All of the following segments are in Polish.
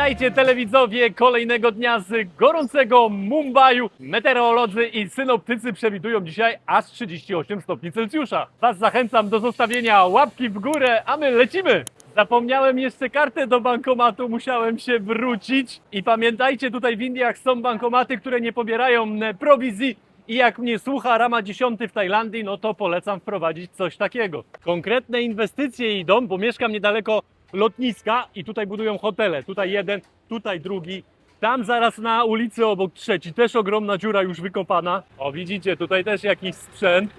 Witajcie telewidzowie kolejnego dnia z gorącego Mumbaiu. Meteorolodzy i synoptycy przewidują dzisiaj aż 38 stopni Celsjusza. Was zachęcam do zostawienia łapki w górę, a my lecimy! Zapomniałem jeszcze kartę do bankomatu, musiałem się wrócić. I pamiętajcie, tutaj w Indiach są bankomaty, które nie pobierają prowizji. I jak mnie słucha Rama 10 w Tajlandii, no to polecam wprowadzić coś takiego. Konkretne inwestycje idą, bo mieszkam niedaleko lotniska i tutaj budują hotele. Tutaj jeden, tutaj drugi. Tam zaraz na ulicy obok trzeci. Też ogromna dziura już wykopana. O, widzicie, tutaj też jakiś sprzęt.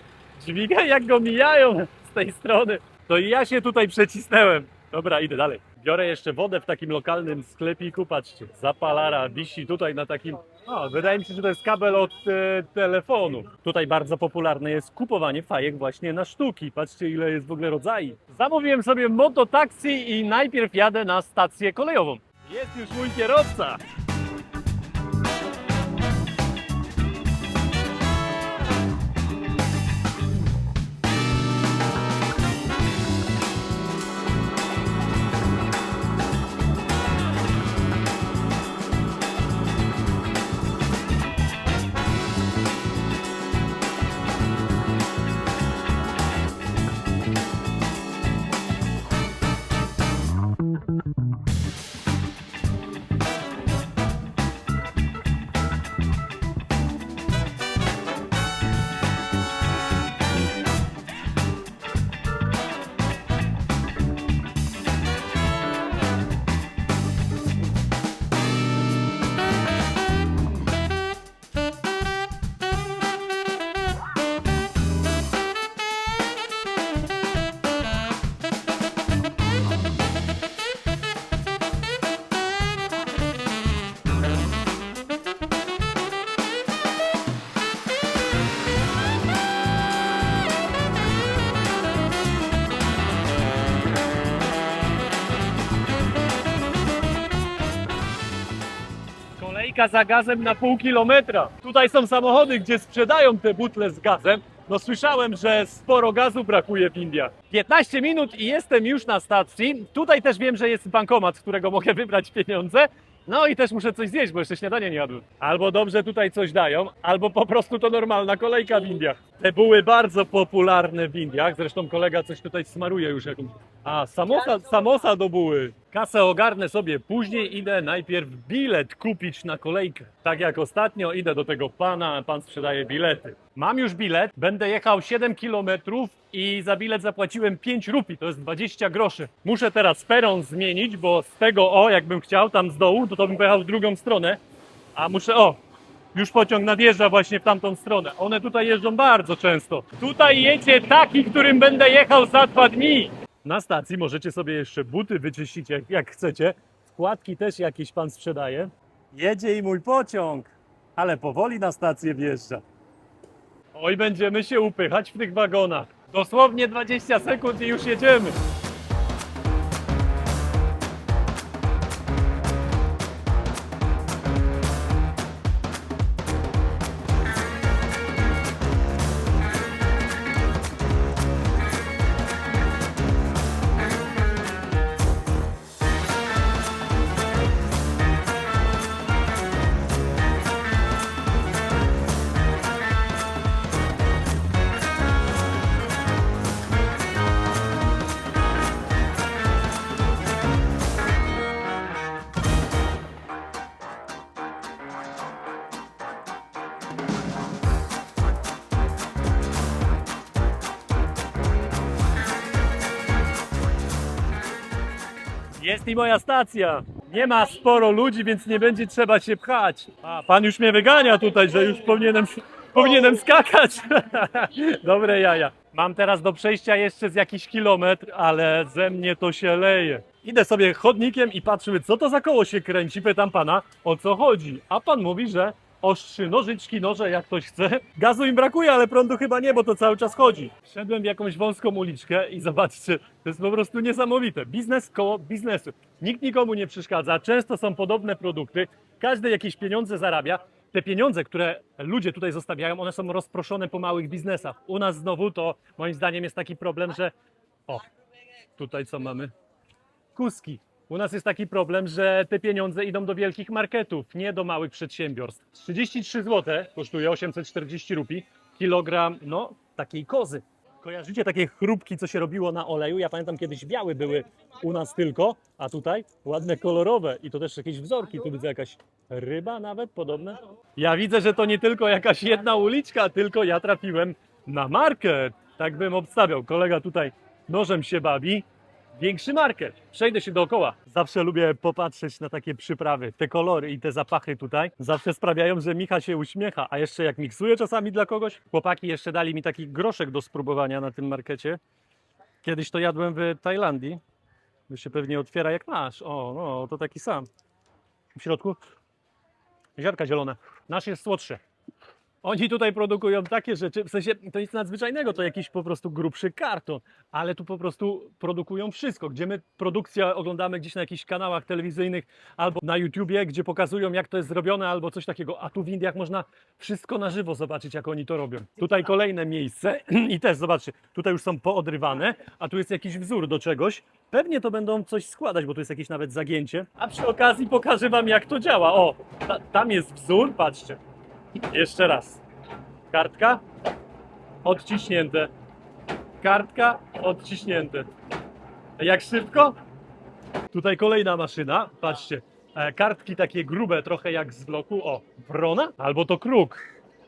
Dźwigaj, jak go mijają z tej strony. To i ja się tutaj przecisnęłem. Dobra, idę dalej. Biorę jeszcze wodę w takim lokalnym sklepiku. Patrzcie, zapalara wisi tutaj na takim... O, wydaje mi się, że to jest kabel od telefonu. Tutaj bardzo popularne jest kupowanie fajek właśnie na sztuki. Patrzcie, ile jest w ogóle rodzajów. Zamówiłem sobie mototaksi i najpierw jadę na stację kolejową. Jest już mój kierowca. Kolejka za gazem na pół kilometra. Tutaj są samochody, gdzie sprzedają te butle z gazem. No słyszałem, że sporo gazu brakuje w Indiach. 15 minut i jestem już na stacji. Tutaj też wiem, że jest bankomat, z którego mogę wybrać pieniądze. No i też muszę coś zjeść, bo jeszcze śniadanie nie jadłem. Albo dobrze tutaj coś dają, albo po prostu to normalna kolejka w Indiach. Te buły bardzo popularne w Indiach. Zresztą kolega coś tutaj smaruje już jakąś... A, samosa do buły. Kasę ogarnę sobie później, idę najpierw bilet kupić na kolejkę. Tak jak ostatnio idę do tego pana, pan sprzedaje bilety. Mam już bilet, będę jechał 7 km i za bilet zapłaciłem 5 rupii, to jest 20 groszy. Muszę teraz peron zmienić, bo z tego, jakbym chciał, tam z dołu, to bym pojechał w drugą stronę. A muszę, już pociąg nadjeżdża właśnie w tamtą stronę. One tutaj jeżdżą bardzo często. Tutaj jedzie taki, którym będę jechał za 2 dni. Na stacji możecie sobie jeszcze buty wyczyścić jak chcecie. Wkładki też jakieś pan sprzedaje. Jedzie i mój pociąg, ale powoli na stację wjeżdża. Oj, będziemy się upychać w tych wagonach. Dosłownie 20 sekund i już jedziemy. Jest i moja stacja. Nie ma sporo ludzi, więc nie będzie trzeba się pchać. A, pan już mnie wygania tutaj, że już powinienem skakać. Dobre jaja. Mam teraz do przejścia jeszcze z jakiś kilometr, ale ze mnie to się leje. Idę sobie chodnikiem i patrzymy, co to za koło się kręci. Pytam pana, o co chodzi. A pan mówi, że ostrzy nożyczki, noże, jak ktoś chce. Gazu im brakuje, ale prądu chyba nie, bo to cały czas chodzi. Wszedłem w jakąś wąską uliczkę i zobaczcie, to jest po prostu niesamowite. Biznes koło biznesu. Nikt nikomu nie przeszkadza, często są podobne produkty, każdy jakieś pieniądze zarabia. Te pieniądze, które ludzie tutaj zostawiają, one są rozproszone po małych biznesach. U nas znowu to moim zdaniem jest taki problem, że tutaj co mamy? Kuski. U nas jest taki problem, że te pieniądze idą do wielkich marketów, nie do małych przedsiębiorstw. 33 zł kosztuje 840 rupii kilogram, no, takiej kozy. Kojarzycie takie chrupki, co się robiło na oleju? Ja pamiętam, kiedyś białe były u nas tylko, a tutaj ładne kolorowe i to też jakieś wzorki. Tu widzę jakaś ryba nawet podobne. Ja widzę, że to nie tylko jakaś jedna uliczka, tylko ja trafiłem na market. Tak bym obstawiał. Kolega tutaj nożem się bawi. Większy market. Przejdę się dookoła. Zawsze lubię popatrzeć na takie przyprawy. Te kolory i te zapachy tutaj zawsze sprawiają, że Micha się uśmiecha. A jeszcze jak miksuję czasami dla kogoś. Chłopaki jeszcze dali mi taki groszek do spróbowania na tym markecie. Kiedyś to jadłem w Tajlandii. To się pewnie otwiera jak nasz. O, no, to taki sam. W środku ziarka zielone. Nasz jest słodszy. Oni tutaj produkują takie rzeczy, w sensie to nic nadzwyczajnego, to jakiś po prostu grubszy karton, ale tu po prostu produkują wszystko, gdzie my produkcję oglądamy gdzieś na jakichś kanałach telewizyjnych albo na YouTubie, gdzie pokazują jak to jest zrobione albo coś takiego, a tu w Indiach można wszystko na żywo zobaczyć jak oni to robią. Tutaj kolejne miejsce i też zobaczcie, tutaj już są poodrywane, a tu jest jakiś wzór do czegoś. Pewnie to będą coś składać, bo tu jest jakieś nawet zagięcie, a przy okazji pokażę wam jak to działa. O, tam jest wzór, patrzcie. Jeszcze raz. Kartka, odciśnięte. Kartka, odciśnięte. Jak szybko? Tutaj kolejna maszyna. Patrzcie. Kartki takie grube, trochę jak z bloku. O, wrona albo to kruk.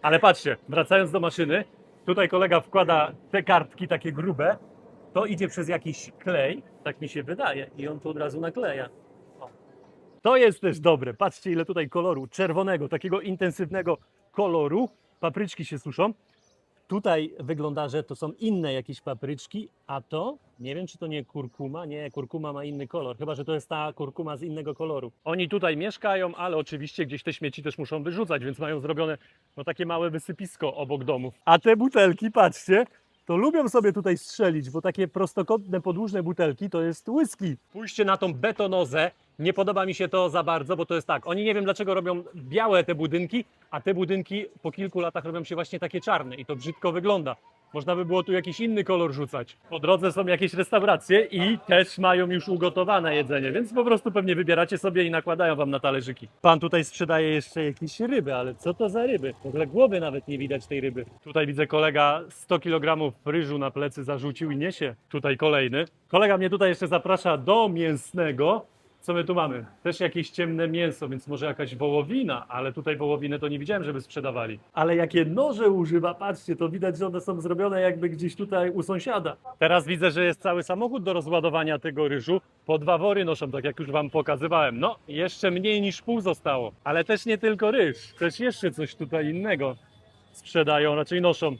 Ale patrzcie, wracając do maszyny, tutaj kolega wkłada te kartki takie grube. To idzie przez jakiś klej, tak mi się wydaje, i on to od razu nakleja. To jest też dobre. Patrzcie, ile tutaj koloru czerwonego, takiego intensywnego koloru. Papryczki się suszą. Tutaj wygląda, że to są inne jakieś papryczki, a to, nie wiem, czy to nie kurkuma. Nie, kurkuma ma inny kolor, chyba że to jest ta kurkuma z innego koloru. Oni tutaj mieszkają, ale oczywiście gdzieś te śmieci też muszą wyrzucać, więc mają zrobione no, takie małe wysypisko obok domów. A te butelki, patrzcie, to lubią sobie tutaj strzelić, bo takie prostokątne, podłużne butelki to jest whisky. Pójście na tą betonozę, nie podoba mi się to za bardzo, bo to jest tak, oni nie wiem dlaczego robią białe te budynki, a te budynki po kilku latach robią się właśnie takie czarne i to brzydko wygląda. Można by było tu jakiś inny kolor rzucać. Po drodze są jakieś restauracje i też mają już ugotowane jedzenie, więc po prostu pewnie wybieracie sobie i nakładają wam na talerzyki. Pan tutaj sprzedaje jeszcze jakieś ryby, ale co to za ryby? W ogóle głowy nawet nie widać tej ryby. Tutaj widzę kolega 100 kg ryżu na plecy zarzucił i niesie. Tutaj kolejny. Kolega mnie tutaj jeszcze zaprasza do mięsnego. Co my tu mamy? Też jakieś ciemne mięso, więc może jakaś wołowina, ale tutaj wołowinę to nie widziałem, żeby sprzedawali. Ale jakie noże używa, patrzcie, to widać, że one są zrobione jakby gdzieś tutaj u sąsiada. Teraz widzę, że jest cały samochód do rozładowania tego ryżu. Po 2 wory noszą, tak jak już wam pokazywałem. No, jeszcze mniej niż pół zostało. Ale też nie tylko ryż, też jeszcze coś tutaj innego sprzedają, raczej noszą.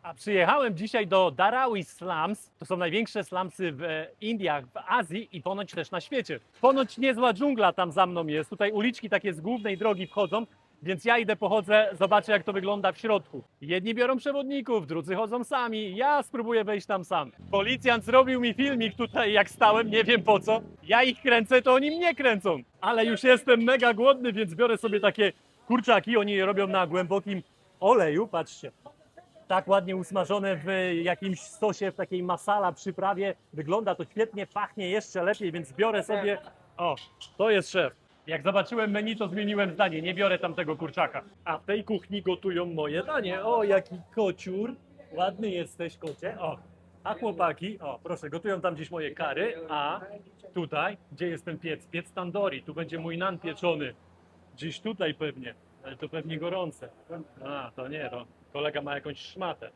A przyjechałem dzisiaj do Dharawi Slums. To są największe slumsy w Indiach, w Azji i ponoć też na świecie. Ponoć niezła dżungla tam za mną jest. Tutaj uliczki takie z głównej drogi wchodzą, więc ja idę, pochodzę, zobaczę jak to wygląda w środku. Jedni biorą przewodników, drudzy chodzą sami. Ja spróbuję wejść tam sam. Policjant zrobił mi filmik tutaj jak stałem, nie wiem po co. Ja ich kręcę, to oni mnie kręcą. Ale już jestem mega głodny, więc biorę sobie takie kurczaki. Oni je robią na głębokim oleju, patrzcie. Tak ładnie usmażone w jakimś sosie, w takiej masala przyprawie. Wygląda to świetnie, pachnie jeszcze lepiej, więc biorę sobie... O, to jest szef. Jak zobaczyłem menu, to zmieniłem zdanie. Nie biorę tamtego kurczaka. A w tej kuchni gotują moje danie. O, jaki kociur. Ładny jesteś, kocie. O, a chłopaki, o, proszę, gotują tam gdzieś moje kary. A tutaj, gdzie jest ten piec? Piec tandoori. Tu będzie mój nan pieczony. Gdzieś tutaj pewnie. Ale to pewnie gorące. A, to nie, to kolega ma jakąś szmatę.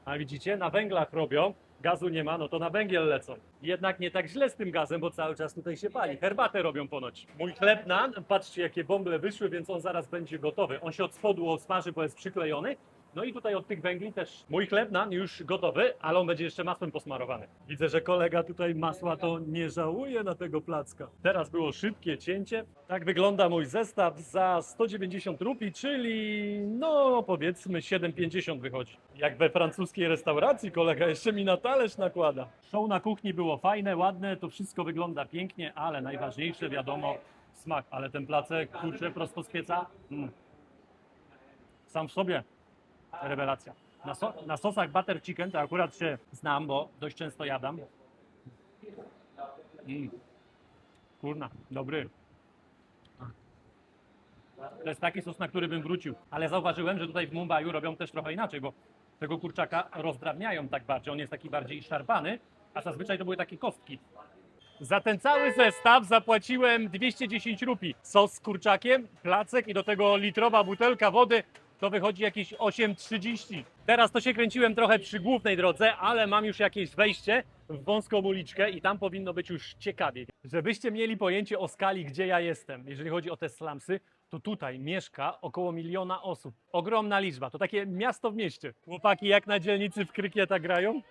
A widzicie, na węglach robią, gazu nie ma, no to na węgiel lecą. Jednak nie tak źle z tym gazem, bo cały czas tutaj się pali. Herbatę robią ponoć. Mój chleb nan, patrzcie jakie bąble wyszły, więc on zaraz będzie gotowy. On się od spodu osmaży, bo jest przyklejony. No i tutaj od tych węgli też mój chleb nan już gotowy, ale on będzie jeszcze masłem posmarowany. Widzę, że kolega tutaj masła to nie żałuje na tego placka. Teraz było szybkie cięcie. Tak wygląda mój zestaw za 190 rupii, czyli no powiedzmy 7,50 wychodzi. Jak we francuskiej restauracji kolega jeszcze mi na talerz nakłada. Show na kuchni było fajne, ładne, to wszystko wygląda pięknie, ale najważniejsze wiadomo smak. Ale ten placek, kurczę, prosto z pieca. sam w sobie rewelacja. Na sosach butter chicken to akurat się znam, bo dość często jadam. Kurna, dobry. To jest taki sos, na który bym wrócił. Ale zauważyłem, że tutaj w Mumbaiu robią też trochę inaczej, bo tego kurczaka rozdrabniają tak bardziej. On jest taki bardziej szarpany, a zazwyczaj to były takie kostki. Za ten cały zestaw zapłaciłem 210 rupii. Sos z kurczakiem, placek i do tego litrowa butelka wody. To wychodzi jakieś 8,30. Teraz to się kręciłem trochę przy głównej drodze, ale mam już jakieś wejście w wąską uliczkę i tam powinno być już ciekawie. Żebyście mieli pojęcie o skali, gdzie ja jestem, jeżeli chodzi o te slumsy, to tutaj mieszka około 1 000 000 osób. Ogromna liczba. To takie miasto w mieście. Chłopaki jak na dzielnicy w krykieta grają.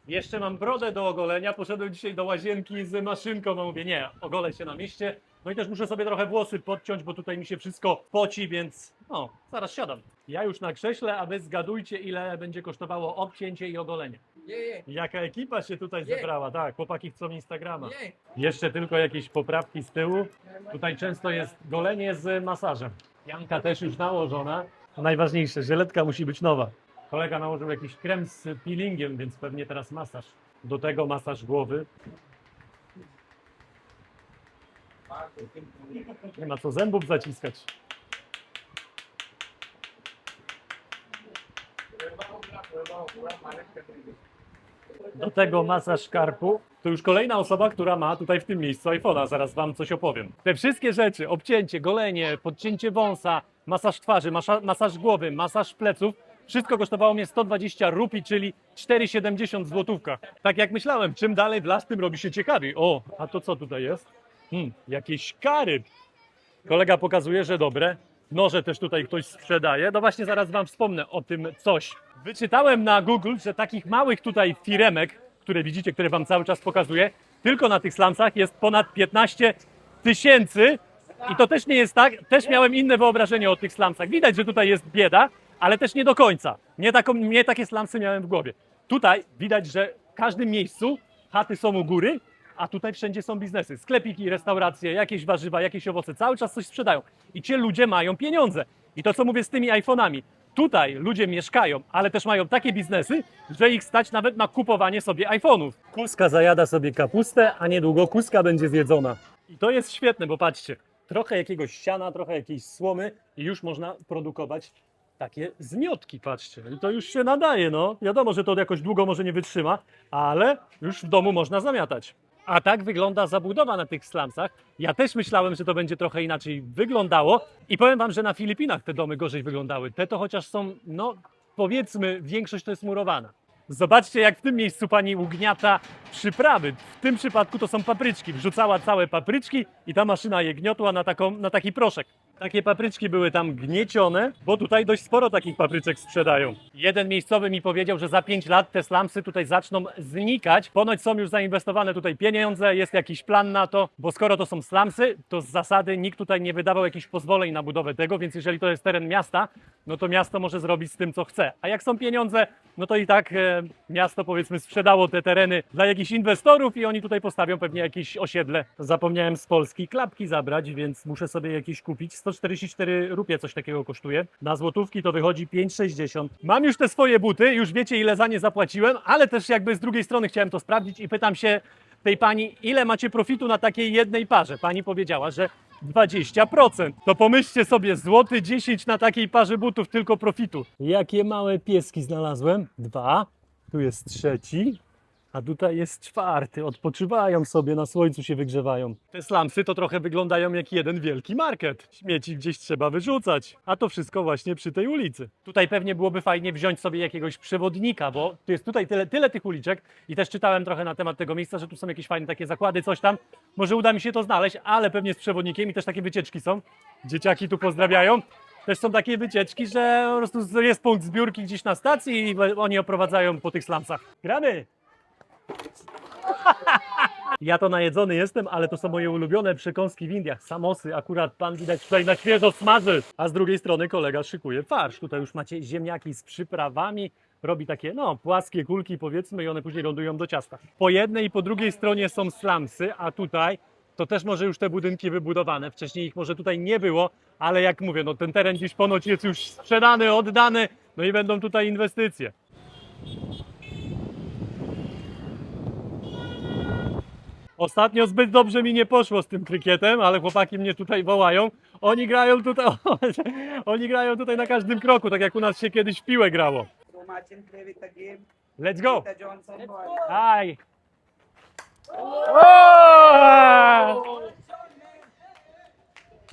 Jeszcze mam brodę do ogolenia. Poszedłem dzisiaj do łazienki z maszynką. No mówię, nie, ogolę się na mieście. No i też muszę sobie trochę włosy podciąć, bo tutaj mi się wszystko poci, więc no, zaraz siadam. Ja już na krześle, a wy zgadujcie, ile będzie kosztowało obcięcie i ogolenie. Jaka ekipa się tutaj zebrała, tak, chłopaki chcą Instagrama. Jeszcze tylko jakieś poprawki z tyłu. Tutaj często jest golenie z masażem. Janka też już nałożona. Najważniejsze, żyletka musi być nowa. Kolega nałożył jakiś krem z peelingiem, więc pewnie teraz masaż. Do tego masaż głowy. Nie ma co zębów zaciskać. Do tego masaż karku. To już kolejna osoba, która ma tutaj w tym miejscu iPhone'a. Zaraz wam coś opowiem. Te wszystkie rzeczy, obcięcie, golenie, podcięcie wąsa, masaż twarzy, masaż głowy, masaż pleców, wszystko kosztowało mnie 120 rupii, czyli 4,70 złotówka. Tak jak myślałem, czym dalej w las, tym robi się ciekawiej. O, a to co tutaj jest? Jakieś kary. Kolega pokazuje, że dobre. Noże też tutaj ktoś sprzedaje. No właśnie zaraz wam wspomnę o tym coś. Wyczytałem na Google, że takich małych tutaj firemek, które widzicie, które wam cały czas pokazuję, tylko na tych slumsach jest ponad 15 000. I to też nie jest tak, też miałem inne wyobrażenie o tych slumsach. Widać, że tutaj jest bieda, ale też nie do końca. Nie takie slumsy miałem w głowie. Tutaj widać, że w każdym miejscu chaty są u góry, a tutaj wszędzie są biznesy. Sklepiki, restauracje, jakieś warzywa, jakieś owoce. Cały czas coś sprzedają. I ci ludzie mają pieniądze. I to, co mówię z tymi iPhone'ami. Tutaj ludzie mieszkają, ale też mają takie biznesy, że ich stać nawet na kupowanie sobie iPhone'ów. Kuska zajada sobie kapustę, a niedługo kuska będzie zjedzona. I to jest świetne, bo patrzcie, trochę jakiegoś siana, trochę jakiejś słomy i już można produkować takie zmiotki, patrzcie. I to już się nadaje, no. Wiadomo, że to jakoś długo może nie wytrzyma, ale już w domu można zamiatać. A tak wygląda zabudowa na tych slumsach. Ja też myślałem, że to będzie trochę inaczej wyglądało i powiem wam, że na Filipinach te domy gorzej wyglądały. Te to chociaż są, no powiedzmy, większość to jest murowana. Zobaczcie, jak w tym miejscu pani ugniata przyprawy. W tym przypadku to są papryczki. Wrzucała całe papryczki i ta maszyna je gniotła na taki proszek. Takie papryczki były tam gniecione, bo tutaj dość sporo takich papryczek sprzedają. Jeden miejscowy mi powiedział, że za 5 lat te slumsy tutaj zaczną znikać. Ponoć są już zainwestowane tutaj pieniądze, jest jakiś plan na to, bo skoro to są slumsy, to z zasady nikt tutaj nie wydawał jakichś pozwoleń na budowę tego, więc jeżeli to jest teren miasta, no to miasto może zrobić z tym, co chce. A jak są pieniądze, no to i tak miasto, powiedzmy, sprzedało te tereny dla jakichś inwestorów i oni tutaj postawią pewnie jakieś osiedle. Zapomniałem z Polski klapki zabrać, więc muszę sobie jakieś kupić. 144 rupie coś takiego kosztuje. Na złotówki to wychodzi 5,60. Mam już te swoje buty, już wiecie, ile za nie zapłaciłem, ale też jakby z drugiej strony chciałem to sprawdzić i pytam się tej pani, ile macie profitu na takiej jednej parze? Pani powiedziała, że 20%. To pomyślcie sobie, złoty 10 na takiej parze butów tylko profitu. Jakie małe pieski znalazłem? 2. Tu jest 3. A tutaj jest 4. Odpoczywają sobie, na słońcu się wygrzewają. Te slumsy to trochę wyglądają jak jeden wielki market. Śmieci gdzieś trzeba wyrzucać. A to wszystko właśnie przy tej ulicy. Tutaj pewnie byłoby fajnie wziąć sobie jakiegoś przewodnika, bo tu jest tutaj tyle tych uliczek i też czytałem trochę na temat tego miejsca, że tu są jakieś fajne takie zakłady, coś tam. Może uda mi się to znaleźć, ale pewnie z przewodnikiem i też takie wycieczki są. Dzieciaki tu pozdrawiają. Też są takie wycieczki, że po prostu jest punkt zbiórki gdzieś na stacji i oni oprowadzają po tych slumsach. Gramy! Ja to najedzony jestem, ale to są moje ulubione przekąski w Indiach. Samosy, akurat pan widać tutaj na świeżo smaży. A z drugiej strony kolega szykuje farsz. Tutaj już macie ziemniaki z przyprawami. Robi takie, no, płaskie kulki powiedzmy i one później lądują do ciasta. Po jednej i po drugiej stronie są slumsy, a tutaj to też może już te budynki wybudowane. Wcześniej ich może tutaj nie było, ale jak mówię, no ten teren dziś ponoć jest już sprzedany, oddany, no i będą tutaj inwestycje. Ostatnio zbyt dobrze mi nie poszło z tym krykietem, ale chłopaki mnie tutaj wołają. Oni grają tutaj, oni grają tutaj na każdym kroku, tak jak u nas się kiedyś w piłę grało. So much and play with the game. Let's go! The Johnson ball. Hi! Oh!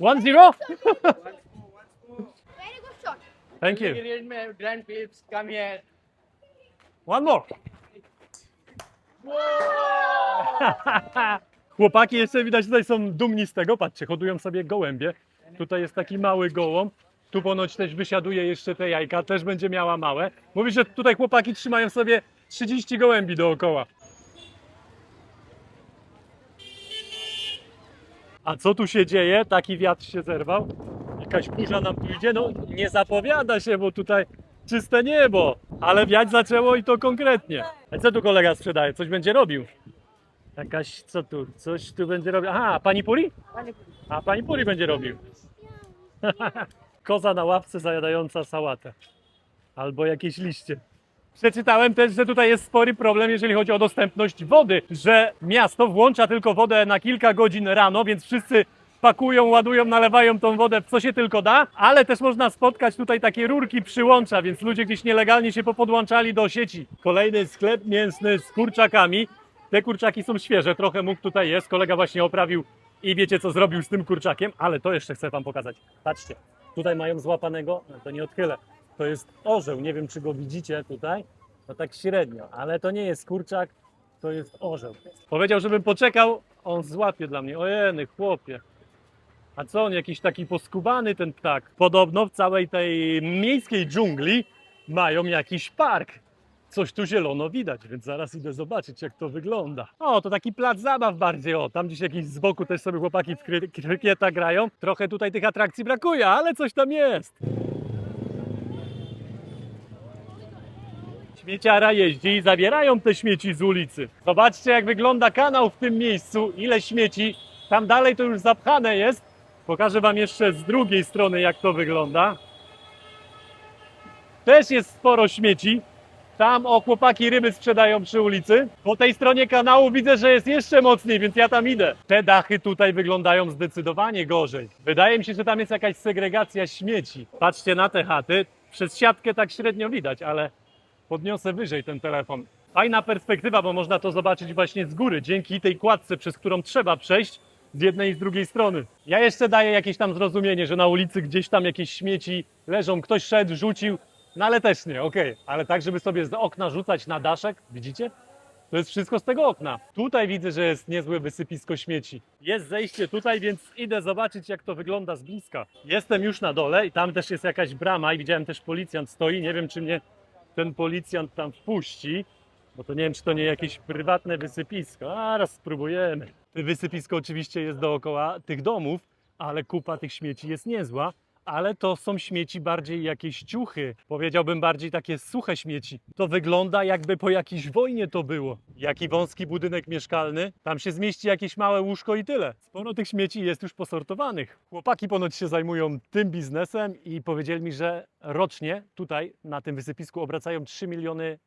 1-0? Once more, once more. Very good shot. Thank you. Grand Phillips, come here. One more. Chłopaki jeszcze widać tutaj są dumni z tego. Patrzcie, hodują sobie gołębie. Tutaj jest taki mały gołąb. Tu ponoć też wysiaduje jeszcze te jajka, też będzie miała małe. Mówi, że tutaj chłopaki trzymają sobie 30 gołębi dookoła. A co tu się dzieje? Taki wiatr się zerwał. Jakaś burza nam tu idzie. No nie zapowiada się, bo tutaj czyste niebo. Ale wiać zaczęło i to konkretnie. A co tu kolega sprzedaje? Coś będzie robił? Jakaś, co tu? Coś tu będzie robił. Aha, pani puri? A pani puri będzie robił. Koza na ławce zajadająca sałatę. Albo jakieś liście. Przeczytałem też, że tutaj jest spory problem, jeżeli chodzi o dostępność wody, że miasto włącza tylko wodę na kilka godzin rano, więc wszyscy pakują, ładują, nalewają tą wodę w co się tylko da, ale też można spotkać tutaj takie rurki przyłącza, więc ludzie gdzieś nielegalnie się popodłączali do sieci. Kolejny sklep mięsny z kurczakami. Te kurczaki są świeże, trochę mógł tutaj jest, kolega właśnie oprawił i wiecie co zrobił z tym kurczakiem, ale to jeszcze chcę wam pokazać. Patrzcie, tutaj mają złapanego, no to nie odchylę. To jest orzeł, nie wiem czy go widzicie tutaj, no tak średnio, ale to nie jest kurczak, to jest orzeł. Powiedział, żebym poczekał, on złapie dla mnie, ojeny chłopie. A co on, jakiś taki poskubany ten ptak? Podobno w całej tej miejskiej dżungli mają jakiś park. Coś tu zielono widać, więc zaraz idę zobaczyć jak to wygląda. O, to taki plac zabaw bardziej, o, tam gdzieś jakiś z boku też sobie chłopaki w krykieta grają. Trochę tutaj tych atrakcji brakuje, ale coś tam jest. Śmieciara jeździ i zabierają te śmieci z ulicy. Zobaczcie jak wygląda kanał w tym miejscu, ile śmieci. Tam dalej to już zapchane jest. Pokażę wam jeszcze z drugiej strony jak to wygląda. Też jest sporo śmieci. Tam o chłopaki ryby sprzedają przy ulicy. Po tej stronie kanału widzę, że jest jeszcze mocniej, więc ja tam idę. Te dachy tutaj wyglądają zdecydowanie gorzej. Wydaje mi się, że tam jest jakaś segregacja śmieci. Patrzcie na te chaty. Przez siatkę tak średnio widać, ale podniosę wyżej ten telefon. Fajna perspektywa, bo można to zobaczyć właśnie z góry, dzięki tej kładce, przez którą trzeba przejść z jednej i z drugiej strony. Ja jeszcze daję jakieś tam zrozumienie, że na ulicy gdzieś tam jakieś śmieci leżą, ktoś szedł, rzucił, no ale też nie, okej. Ale tak, żeby sobie z okna rzucać na daszek, widzicie? To jest wszystko z tego okna. Tutaj widzę, że jest niezłe wysypisko śmieci. Jest zejście tutaj, więc idę zobaczyć, jak to wygląda z bliska. Jestem już na dole i tam też jest jakaś brama i widziałem też policjant stoi. Nie wiem, czy mnie ten policjant tam wpuści, bo to nie wiem, czy to nie jakieś prywatne wysypisko. A raz spróbujemy. Wysypisko oczywiście jest dookoła tych domów, ale kupa tych śmieci jest niezła. Ale to są śmieci bardziej jakieś ciuchy, powiedziałbym bardziej takie suche śmieci. To wygląda jakby po jakiejś wojnie to było. Jaki wąski budynek mieszkalny, tam się zmieści jakieś małe łóżko i tyle. Sporo tych śmieci jest już posortowanych. Chłopaki ponoć się zajmują tym biznesem i powiedzieli mi, że rocznie tutaj na tym wysypisku obracają $3 miliony.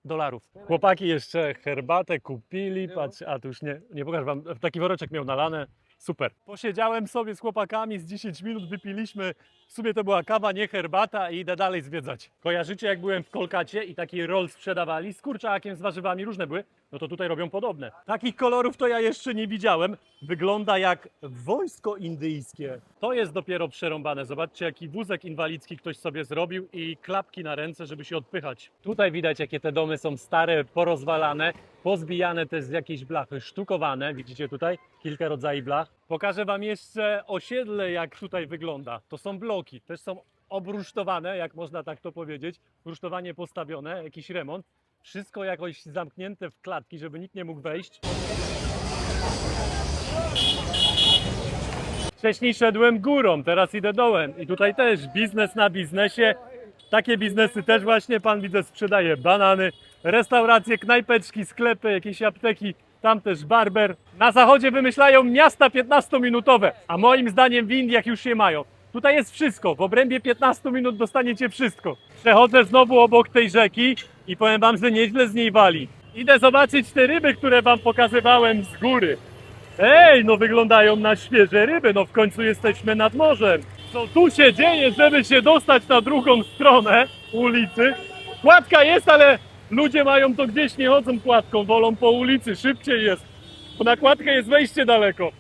Chłopaki jeszcze herbatę kupili, patrz, a tu już nie pokażę wam, taki woreczek miał nalane. Super. Posiedziałem sobie z chłopakami, z 10 minut wypiliśmy. W sumie to była kawa, nie herbata i idę dalej zwiedzać. Kojarzycie jak byłem w Kolkacie i taki roll sprzedawali z kurczakiem, z warzywami, różne były? No to tutaj robią podobne. Takich kolorów to ja jeszcze nie widziałem. Wygląda jak wojsko indyjskie. To jest dopiero przerąbane. Zobaczcie jaki wózek inwalidzki ktoś sobie zrobił i klapki na ręce, żeby się odpychać. Tutaj widać jakie te domy są stare, porozwalane, pozbijane też z jakiejś blachy, sztukowane. Widzicie tutaj kilka rodzajów blach. Pokażę wam jeszcze osiedle jak tutaj wygląda. To są bloki, też są obrusztowane, jak można tak to powiedzieć. Rusztowanie postawione, jakiś remont. Wszystko jakoś zamknięte w klatki, żeby nikt nie mógł wejść. Wcześniej szedłem górą, teraz idę dołem. I tutaj też biznes na biznesie. Takie biznesy też właśnie pan widzę sprzedaje. Banany, restauracje, knajpeczki, sklepy, jakieś apteki. tam też barber. Na zachodzie wymyślają miasta 15-minutowe, a moim zdaniem w Indiach już je mają. Tutaj jest wszystko, w obrębie 15 minut dostaniecie wszystko. Przechodzę znowu obok tej rzeki i powiem wam, że nieźle z niej wali. Idę zobaczyć te ryby, które wam pokazywałem z góry. Ej, no wyglądają na świeże ryby, no w końcu jesteśmy nad morzem. Co tu się dzieje, żeby się dostać na drugą stronę ulicy? Kładka jest, ale ludzie mają to gdzieś, nie chodzą kładką, wolą po ulicy, szybciej jest. Bo na kładkę jest wejście daleko.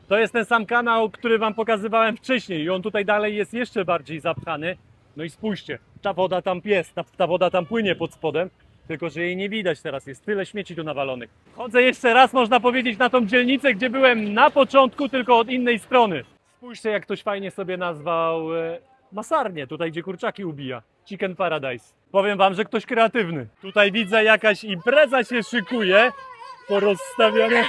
To jest ten sam kanał, który wam pokazywałem wcześniej i on tutaj dalej jest jeszcze bardziej zapchany. No i spójrzcie, ta woda tam jest, ta woda tam płynie pod spodem, tylko że jej nie widać teraz, jest tyle śmieci tu nawalonych. Chodzę jeszcze raz, można powiedzieć, na tą dzielnicę, gdzie byłem na początku, tylko od innej strony. Spójrzcie, jak ktoś fajnie sobie nazwał masarnię, tutaj gdzie kurczaki ubija. Chicken Paradise. Powiem wam, że ktoś kreatywny. Tutaj widzę, jakaś impreza się szykuje, porozstawione.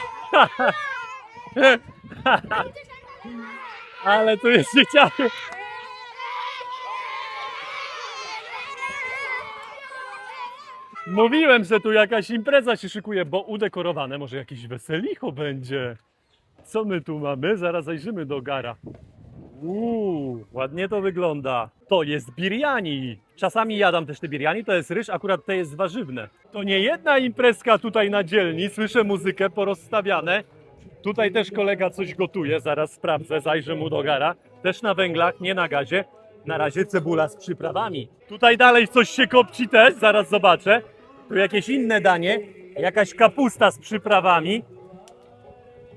Ale tu jest dzieciaku. Mówiłem, że tu jakaś impreza się szykuje, bo udekorowane, może jakieś weselicho będzie. Co my tu mamy? Zaraz zajrzymy do gara. Ładnie to wygląda. To jest biryani. Czasami jadam też te biryani, to jest ryż, akurat to jest warzywne. To nie jedna imprezka tutaj na dzielni, słyszę muzykę porozstawiane. Tutaj też kolega coś gotuje, zaraz sprawdzę, zajrzę mu do gara. Też na węglach, nie na gazie. Na razie cebula z przyprawami. Tutaj dalej coś się kopci też, zaraz zobaczę. Tu jakieś inne danie, jakaś kapusta z przyprawami.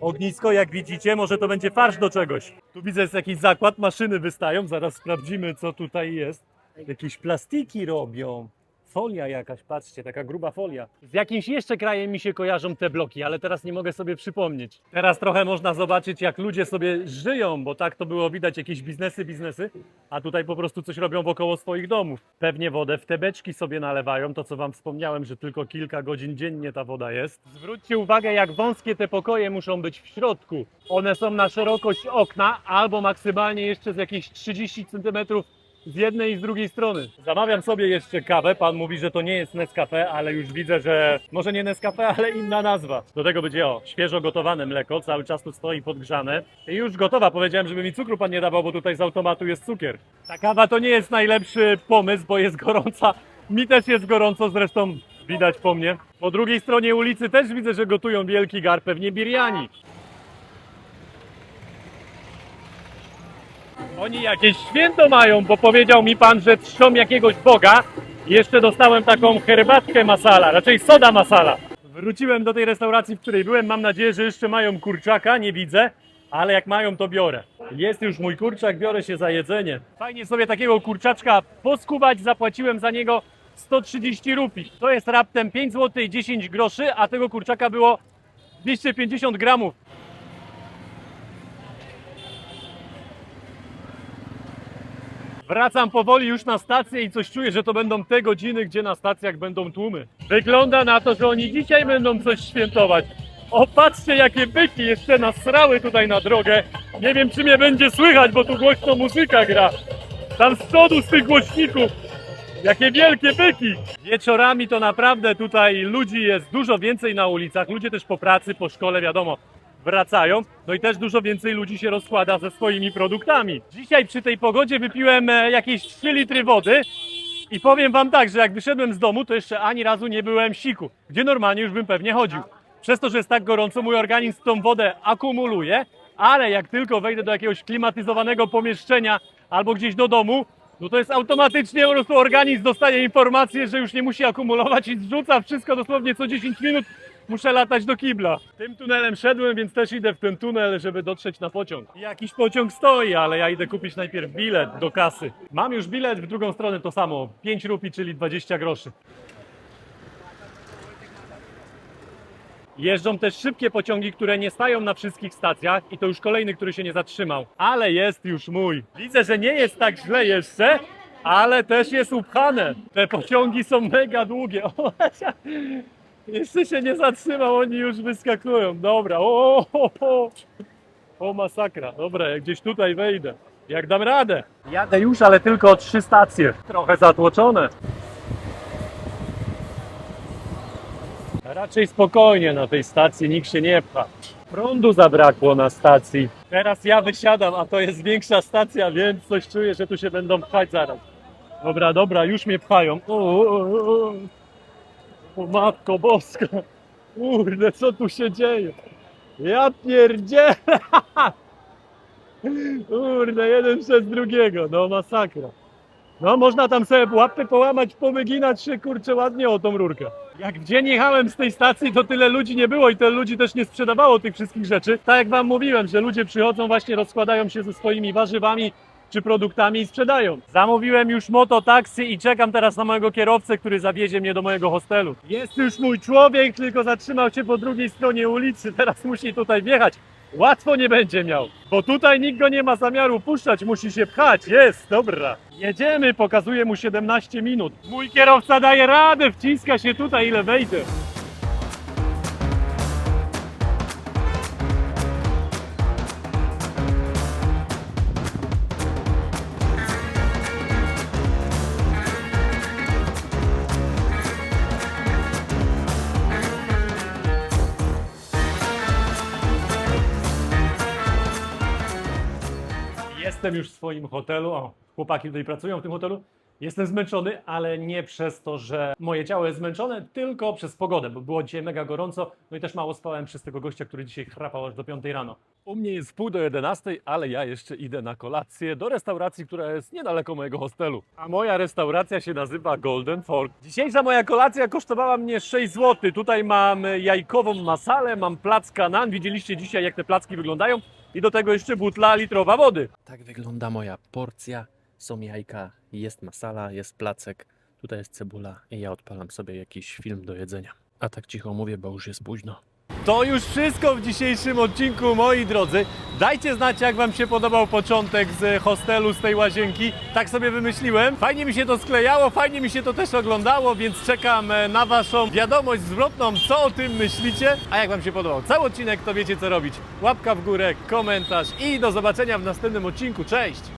Ognisko, jak widzicie, może to będzie farsz do czegoś. Tu widzę, jest jakiś zakład, maszyny wystają, zaraz sprawdzimy, co tutaj jest. Jakieś plastiki robią. Folia jakaś, patrzcie, taka gruba folia. Z jakimś jeszcze krajem mi się kojarzą te bloki, ale teraz nie mogę sobie przypomnieć. Teraz trochę można zobaczyć, jak ludzie sobie żyją, bo tak to było widać, jakieś biznesy, a tutaj po prostu coś robią wokoło swoich domów. Pewnie wodę w te beczki sobie nalewają, to co wam wspomniałem, że tylko kilka godzin dziennie ta woda jest. Zwróćcie uwagę, jak wąskie te pokoje muszą być w środku. One są na szerokość okna, albo maksymalnie jeszcze z jakieś 30 cm z jednej i z drugiej strony. Zamawiam sobie jeszcze kawę. Pan mówi, że to nie jest Nescafe, ale już widzę, że może nie Nescafe, ale inna nazwa. Do tego będzie świeżo gotowane mleko. Cały czas tu stoi podgrzane. I już gotowa. Powiedziałem, żeby mi cukru pan nie dawał, bo tutaj z automatu jest cukier. Ta kawa to nie jest najlepszy pomysł, bo jest gorąca. Mi też jest gorąco, zresztą widać po mnie. Po drugiej stronie ulicy też widzę, że gotują wielki gar, pewnie biryani. Oni jakieś święto mają, bo powiedział mi pan, że czczą jakiegoś Boga. Jeszcze dostałem taką herbatkę masala, raczej soda masala. Wróciłem do tej restauracji, w której byłem. Mam nadzieję, że jeszcze mają kurczaka, nie widzę, ale jak mają, to biorę. Jest już mój kurczak, biorę się za jedzenie. Fajnie sobie takiego kurczaczka poskubać, zapłaciłem za niego 130 rupii. To jest raptem 5 zł i 10 groszy, a tego kurczaka było 250 gramów. Wracam powoli już na stację i coś czuję, że to będą te godziny, gdzie na stacjach będą tłumy. Wygląda na to, że oni dzisiaj będą coś świętować. O, patrzcie, jakie byki jeszcze nasrały tutaj na drogę. Nie wiem, czy mnie będzie słychać, bo tu głośno muzyka gra. Tam z przodu z tych głośników. Jakie wielkie byki. Wieczorami to naprawdę tutaj ludzi jest dużo więcej na ulicach. Ludzie też po pracy, po szkole, wiadomo, wracają. No i też dużo więcej ludzi się rozkłada ze swoimi produktami. Dzisiaj przy tej pogodzie wypiłem jakieś 3 litry wody i powiem wam tak, że jak wyszedłem z domu, to jeszcze ani razu nie byłem siku, gdzie normalnie już bym pewnie chodził. Przez to, że jest tak gorąco, mój organizm tą wodę akumuluje, ale jak tylko wejdę do jakiegoś klimatyzowanego pomieszczenia albo gdzieś do domu, no to jest automatycznie, po prostu organizm dostaje informację, że już nie musi akumulować i zrzuca wszystko dosłownie co 10 minut. Muszę latać do kibla. Tym tunelem szedłem, więc też idę w ten tunel, żeby dotrzeć na pociąg. Jakiś pociąg stoi, ale ja idę kupić najpierw bilet do kasy. Mam już bilet, w drugą stronę to samo. 5 rupii, czyli 20 groszy. Jeżdżą też szybkie pociągi, które nie stają na wszystkich stacjach i to już kolejny, który się nie zatrzymał. Ale jest już mój. Widzę, że nie jest tak źle jeszcze, ale też jest upchane. Te pociągi są mega długie. Jeszcze się nie zatrzymał, oni już wyskakują. Dobra, o masakra. Dobra, jak gdzieś tutaj wejdę. Jak dam radę. Jadę już, ale tylko o 3 stacje. Trochę zatłoczone. Raczej spokojnie na tej stacji, nikt się nie pcha. Prądu zabrakło na stacji. Teraz ja wysiadam, a to jest większa stacja, więc coś czuję, że tu się będą pchać zaraz. Dobra, dobra, już mnie pchają. O matko boska. Kurde, co tu się dzieje? Ja pierdzielę. Kurde, jeden przez drugiego. No masakra. No można tam sobie łapy połamać, powyginać się, kurczę, ładnie o tą rurkę. Jak w dzień jechałem z tej stacji, to tyle ludzi nie było i tyle ludzi też nie sprzedawało tych wszystkich rzeczy. Tak jak wam mówiłem, że ludzie przychodzą, właśnie rozkładają się ze swoimi warzywami czy produktami i sprzedają. Zamówiłem już mototaksy i czekam teraz na mojego kierowcę, który zawiezie mnie do mojego hostelu. Jest już mój człowiek, tylko zatrzymał się po drugiej stronie ulicy, teraz musi tutaj wjechać. Łatwo nie będzie miał, bo tutaj nikt go nie ma zamiaru puszczać, musi się pchać. Jest, dobra. Jedziemy, pokazuję mu 17 minut. Mój kierowca daje radę, wciska się tutaj, ile wejdzie. Jestem już w swoim hotelu. O, chłopaki tutaj pracują w tym hotelu. Jestem zmęczony, ale nie przez to, że moje ciało jest zmęczone, tylko przez pogodę, bo było dzisiaj mega gorąco, no i też mało spałem przez tego gościa, który dzisiaj chrapał aż do 5 rano. U mnie jest 10:30, ale ja jeszcze idę na kolację do restauracji, która jest niedaleko mojego hostelu. A moja restauracja się nazywa Golden Fork. Dzisiejsza moja kolacja kosztowała mnie 6 zł. Tutaj mam jajkową masalę, mam placka naan. Widzieliście dzisiaj, jak te placki wyglądają. I do tego jeszcze butla litrowa wody. Tak wygląda moja porcja. Są jajka, jest masala, jest placek, tutaj jest cebula i ja odpalam sobie jakiś film do jedzenia. A tak cicho mówię, bo już jest późno. To już wszystko w dzisiejszym odcinku, moi drodzy. Dajcie znać, jak wam się podobał początek z hostelu, z tej łazienki. Tak sobie wymyśliłem. Fajnie mi się to sklejało, fajnie mi się to też oglądało, więc czekam na waszą wiadomość zwrotną, co o tym myślicie. A jak wam się podobał cały odcinek, to wiecie co robić. Łapka w górę, komentarz i do zobaczenia w następnym odcinku. Cześć!